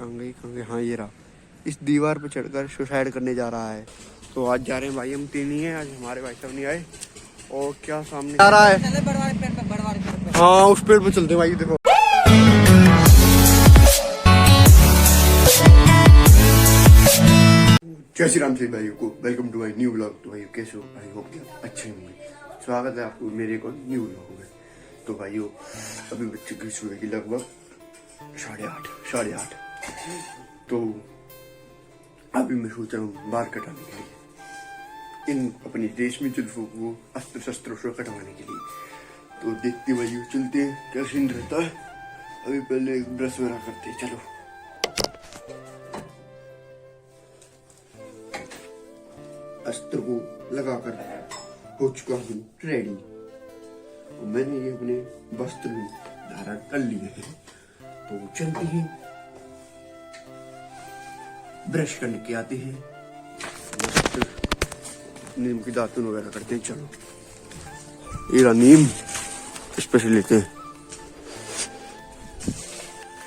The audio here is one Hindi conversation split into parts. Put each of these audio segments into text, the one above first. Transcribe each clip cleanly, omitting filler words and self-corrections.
कहाँ गई, हाँ ये रहा। इस दीवार पे चढ़कर सुसाइड करने जा रहा है। तो आज जा रहे हैं भाई, हम तीन ही हैं आज, हमारे भाई साहब नहीं आए। और क्या सामने आ रहा है, हाँ उस पेड़ पे चलते हैं भाई। देखो जय श्री राम से भाइयों को, welcome to my new blog. तो भाइयों कैसे हो, आई होप कि आप अच्छे होंगे। स्वागत है आपको मेरे को न्यू ब्लॉग में। तो भाइयों अभी बच्चे की सुबह की लगभग 8:30। तो अभी मैं सोच रहा हूँ बाल कटाने के लिए, इन अपनी रेशमी जुल्फों को अस्त्र शस्त्रों से कटवाने के लिए। तो देखते भाइयों, चलते हैं क्या सीन रहता है। अभी पहले ब्रश वगैरह करते हैं, चलो। अस्त्र को लगाकर हो चुका हूँ रेडी। तो मैंने ये अपने वस्त्र में धारण कर लिए हैं। तो चलते हैं, ब्रश करने के आते हैं, नीम की दातुन वगैरह करते हैं। चलो ये नीम स्पेशल लेते हैं।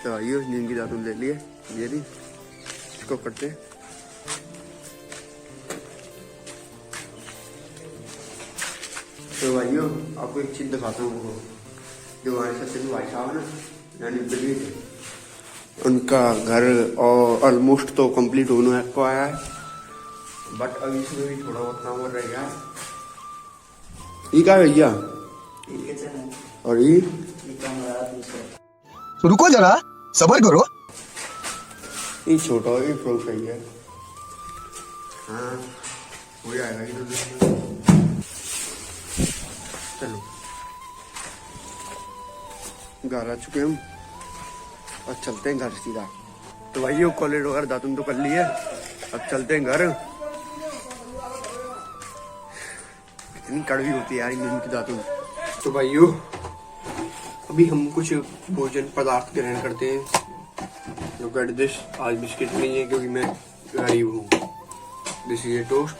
तो आइए नीम की दातुन ले लिए, ये भी इसको करते हैं। तो भाइयों आपको एक चीज दिखाता हूँ। जो हमारे सचिन भाई साहब ना, यानी दिलीप, उनका घर और ऑलमोस्ट तो कंप्लीट होने को आया है, बट अभी इसमें भी थोड़ा बहुत काम और रह गया। ये क्या भैया, और ये रुको जरा सबर करो। ये छोटा ये फ्लोर सही है, हाँ हो जाएगा ये तो। चलो घर आ चुके हम और चलते हैं घर सीधा। तो भाइयों कॉलेज वगैरह दातुन तो कर लिए, अब चलते हैं घर। इतनी कड़वी होती है यार नीम की दातुन। तो भाइयों अभी हम कुछ भोजन पदार्थ ग्रहण करते हैं। जो कर दिस आज बिस्किट नहीं है क्योंकि मैं गरीब हूँ। This is a toast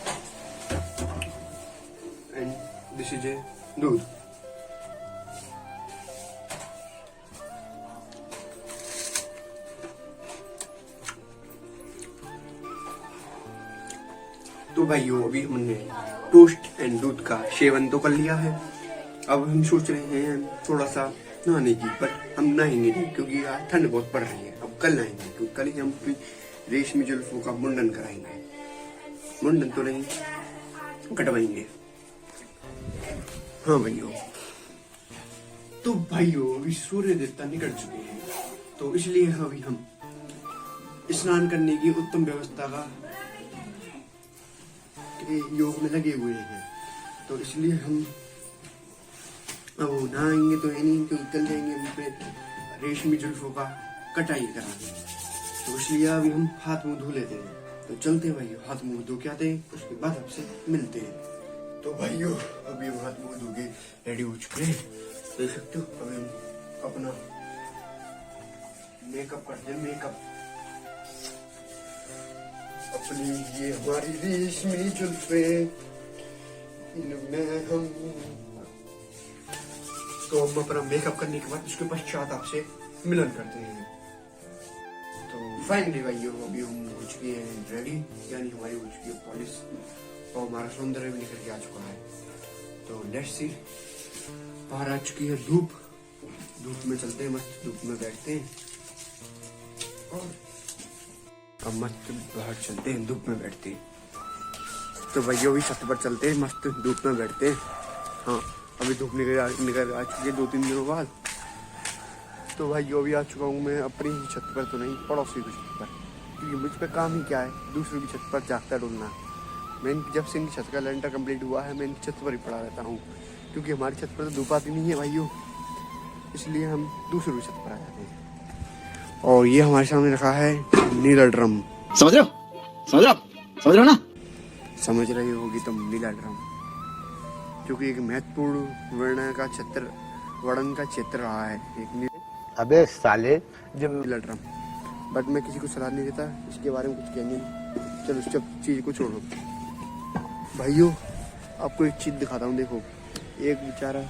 and this is a दूध। तो भाइयों अभी हमने टोस्ट एंड दूध का सेवन तो कर लिया है। अब हम सोच रहे हैं थोड़ा सा नहाने की, पर हम नहाएंगे नहीं क्योंकि आज ठंड बहुत पड़ रही है। अब कल नहाएंगे क्योंकि कल ही हम अपनी रेशमी जुल्फों का मुंडन कराएंगे। मुंडन तो नहीं, कटवाएंगे। हाँ भाइयों, तो भाइयों अभी सूर्य देवता निकल चुके हैं, तो इसलिए अभी हम स्नान करने की उत्तम व्यवस्था का योग में लगे हुए हैं। तो इसलिए हम अब नहाएंगे तो है नहीं, क्योंकि कल जाएंगे हम अपने रेशमी जुल्फों का कटाई कराने। तो इसलिए अभी हम हाथ मुंह धो लेते हैं। तो चलते हैं भाइयों, हाथ मुंह धो के आते हैं, उसके बाद आपसे मिलते हैं। तो भाइयों अभी हम हाथ मुंह धो के रेडी हो चुके हैं, देख सकते हो। अभी हम अपना मेकअप करते हैं। मेकअप अपनी ये हमारी रेशमी जुल्फे, इनमें हम तो हम अपना मेकअप करने के बाद उसके पश्चात आपसे मिलन करते हैं। तो फाइनली भाइयों अभी हम हो चुके हैं रेडी, यानी हमारी हो चुकी है पॉलिश और हमारा सौंदर्य भी निकल के आ चुका है। तो लेट्स सी, बाहर आ चुकी है धूप। धूप में चलते हैं, मस्त धूप में बैठते हैं और अब मस्त बाहर चलते हैं, धूप में बैठते हैं। तो भैया भी छत पर चलते हैं, मस्त धूप में बैठते हैं। हाँ अभी धूप निकल आ चुकी है 2-3 दिनों बाद। तो भाइयों अभी आ चुका हूँ मैं अपनी ही छत पर, तो नहीं पड़ोसी की छत पर, क्योंकि मुझ पर काम ही क्या है दूसरों की छत पर जागता डोलना। मैं जब से इनकी छत का लेंटर कंप्लीट हुआ है, मैं इनकी छत पर ही पड़ा रहता हूँ, क्योंकि हमारी छत पर तो धूप आती नहीं है भाइयों, इसलिए हम दूसरों की छत पर आ जाते हैं। और ये हमारे सामने रखा है नीला ड्रम। समझ रहे हो ना? समझ रही होगी तुम, नीला ड्रम, क्योंकि एक महत्वपूर्ण वर्ण का क्षेत्र रहा है एक अबे साले, जब नीला ड्रम। बट मैं किसी को सलाह नहीं देता इसके बारे में कुछ कहने। चलो उस चीज को छोड़ो भाइयों, आपको एक चीज दिखाता हूँ। देखो एक बेचारा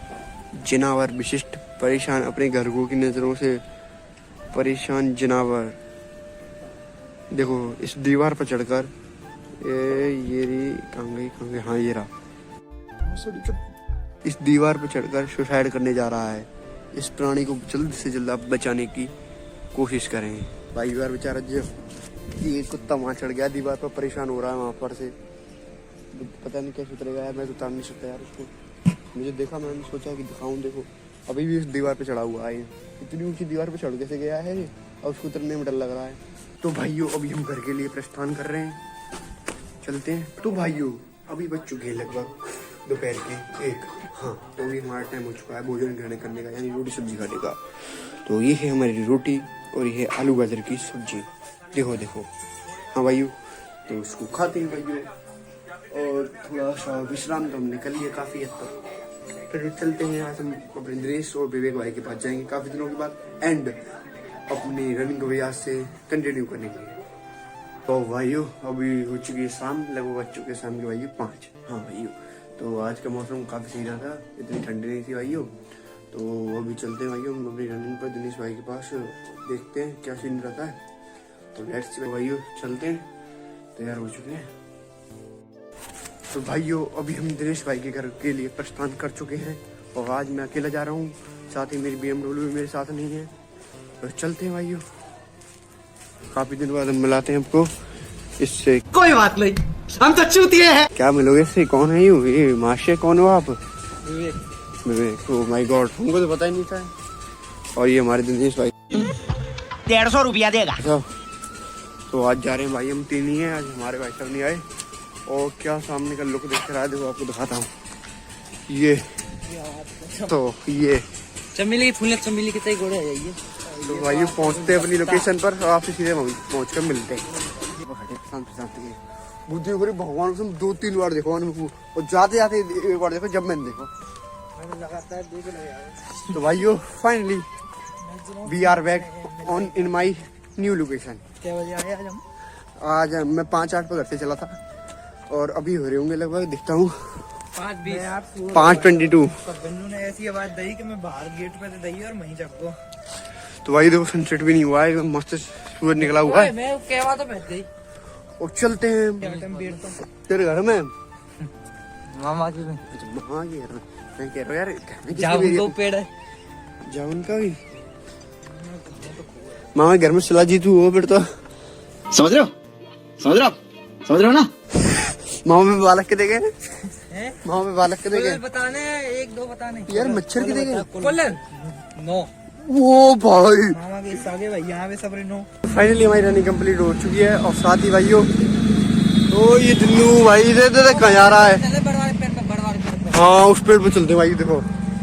जिनावर विशिष्ट परेशान, अपने घर को की नजरों से परेशान जानवर देखो इस दीवार पर चढ़कर ये रही कहाँ गई, हाँ ये रहा। इस दीवार पर चढ़कर सुसाइड करने जा रहा है। इस प्राणी को जल्द से जल्द आप बचाने की कोशिश करें। भाई यार बेचारा जो ये कुत्ता वहाँ चढ़ गया दीवार पर, परेशान हो रहा है वहाँ पर से, पता नहीं कैसे उतरेगा यार, मैं तो उतार नहीं सकता यार उसको। मुझे देखा, मैंने सोचा कि दिखाऊं, देखो अभी भी इस दीवार पे चढ़ा हुआ है। इतनी ऊंची दीवार पे चढ़ कैसे गया है और उसको उतरने में डर लग रहा है। तो भाइयों अभी हम घर के लिए प्रस्थान कर रहे हैं, चलते हैं। तो भाइयों अभी बज चुके हैं लगभग दोपहर के 1। हाँ तो अभी हमारा टाइम हो चुका है भोजन ग्रहण करने का, यानी रोटी सब्जी खाने का। तो ये है हमारी रोटी और ये है आलू गाजर की सब्जी। देखो देखो, हाँ भाइयों तो उसको खाते हैं भाइयों, और थोड़ा सा विश्राम तो हमने कर लिया काफ़ी हद तक। फिर चलते हैं, आज हम अपने दिनेश और विवेक भाई के पास जाएंगे काफ़ी दिनों के बाद, एंड अपनी रनिंग अभ्यास से कंटिन्यू करने के लिए। तो भाइयों अभी हो चुकी है शाम, लगभग बज चुके शाम के भाइयों 5। हाँ भाइयों तो आज का मौसम काफ़ी सही रहा था, इतनी ठंडी नहीं थी भाइयों। तो अभी चलते हैं भाइयों हम अपनी रनिंग पर दिनेश भाई के पास, देखते हैं क्या सीन रहता है। तो लेट्स भाइयों चलते हैं, तैयार हो चुके हैं। तो भाइयों अभी हम दिनेश भाई के घर के लिए प्रस्थान कर चुके हैं, और आज मैं अकेला जा रहा हूँ, साथ ही मेरी BMW भी मेरे साथ नहीं है। तो चलते हैं भाइयों, काफी दिन बाद हम मिलाते हैं आपको इससे। कोई बात नहीं, हम तो चूतिए हैं। क्या मिलोगे इससे? कौन है ये माशे, कौन हो आप? विवेक। विवेक, ओह माय गॉड, हमको तो पता ही नहीं था। और ये हमारे दिनेश भाई 150 रुपया देगा। अच्छा, तो आज जा रहे हैं भाई, हम 3 ही हैं, आज हमारे भाई साहब नहीं आए। और क्या सामने का लुक देख रहा है, देखो आपको दिखाता हूँ। ये तो ये चमेली की फूल, चमेली के तई घोड़े जाइए। तो भाई पहुंचते हैं अपनी लोकेशन पर, और आपसे सीधे पहुंच कर मिलते हैं। बुद्धि हो रही भगवान को 2-3 बार देखो, और जाते जाते एक बार देखो, जब मैंने देखो। तो भाइयों finally we are back on in my new location. क्या बजे आए आज हम? आज मैं 5-8 पर घर से चला था, और अभी हो रहे होंगे लगभग, दिखता हूँ 5:22। बन्नू ने ऐसी आवाज दी कि मैं बाहर गेट पे से दी और वहीं चपको। तो भाई देखो सनसेट भी नहीं हुआ है, मस्त सूरज निकला हुआ है। मैं कहवा तो बैठ गई। और चलते हैं तेरे घर में, मामा जी में। हाँ ये मैं कह रहा हूँ यार, जामुन का पेड़ है, जामुन का भी। मामा घर में सलाह जीतू हो फिर तो। समझ रहे हो, समझ रहे हो, समझ रहे हो ना? मामा में बालक के देखे, मामा में बालक के देखे बताने 1-2 बताने यार, मच्छर के देखे कोलन नो। वो भाई मामा के इस आगे भाई यहाँ पे सब नो। फाइनली हमारी रनिंग कंप्लीट हो चुकी है, और साथ ही भाइयों तो ये दिन्नू भाई दे कहाँ जा रहा है? चले बड़वाड़े पेड़ पे। हाँ उस पेड़ पे चलते हैं भाई, देखो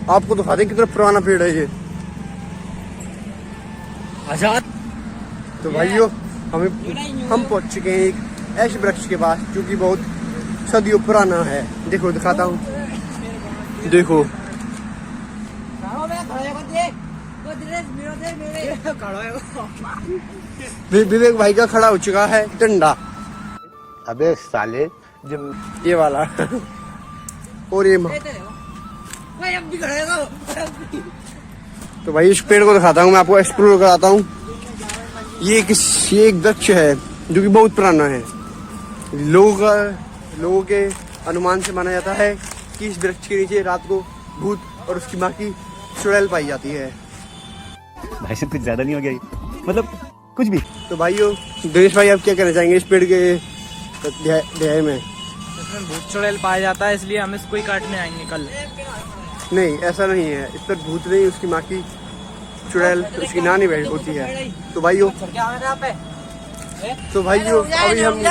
आपको दिखा दें कितना पुराना पेड़ है ये। आजाद। तो भाइयों हम पहुंच चुके हैं एक ऐसे वृक्ष के पास जो कि बहुत सदियों पुराना है। देखो दिखाता हूँ, देखो विवेक भाई का खड़ा हो चुका है डंडा। अबे साले, जब ये वाला और ये तो भाई इस पेड़ को दिखाता हूँ मैं आपको, एक्सप्लोर कराता हूँ। ये एक वृक्ष है जो कि बहुत पुराना है। लोगों के अनुमान से माना जाता है कि इस वृक्ष के नीचे रात को भूत और उसकी माँ की चुड़ैल पाई जाती है। भाई साहब कुछ ज्यादा नहीं हो गया ये? मतलब कुछ भी। तो भाइयों दिनेश भाई आप क्या कहना चाहेंगे इस पेड़ के अध्याय में? इसमें भूत चुड़ैल पाया जाता है, इसलिए हम इसको ही काटने आएंगे कल। नहीं ऐसा नहीं है, इस पर भूत नहीं, उसकी माँ की चुड़ैल उसकी नानी बैठ होती है। तो भाइयों अभी हम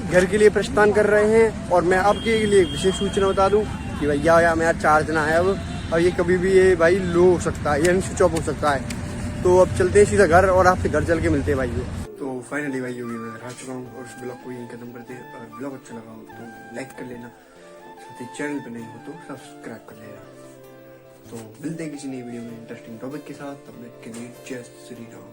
घर के लिए प्रस्थान कर रहे हैं, और मैं आपके लिए विशेष सूचना बता दूं कि भैया मेरा चार्ज ना है अब, और ये कभी भी ये भाई लो हो सकता है, यानी स्विच ऑफ हो सकता है। तो अब चलते हैं सीधा घर, और आपसे घर चल के मिलते हैं भाइयों। तो फाइनली भाइयों मैं घर आ चुका हूँ, और उस ब्लॉग को यहीं खत्म करते हैं। अगर ब्लॉग अच्छा लगा हो तो लाइक कर लेना, साथ ही चैनल पर नहीं हो तो सब्सक्राइब कर लेना। तो मिलते हैं किसी नई वीडियो में इंटरेस्टिंग टॉपिक के साथ, तब तक के लिए जय श्री राम।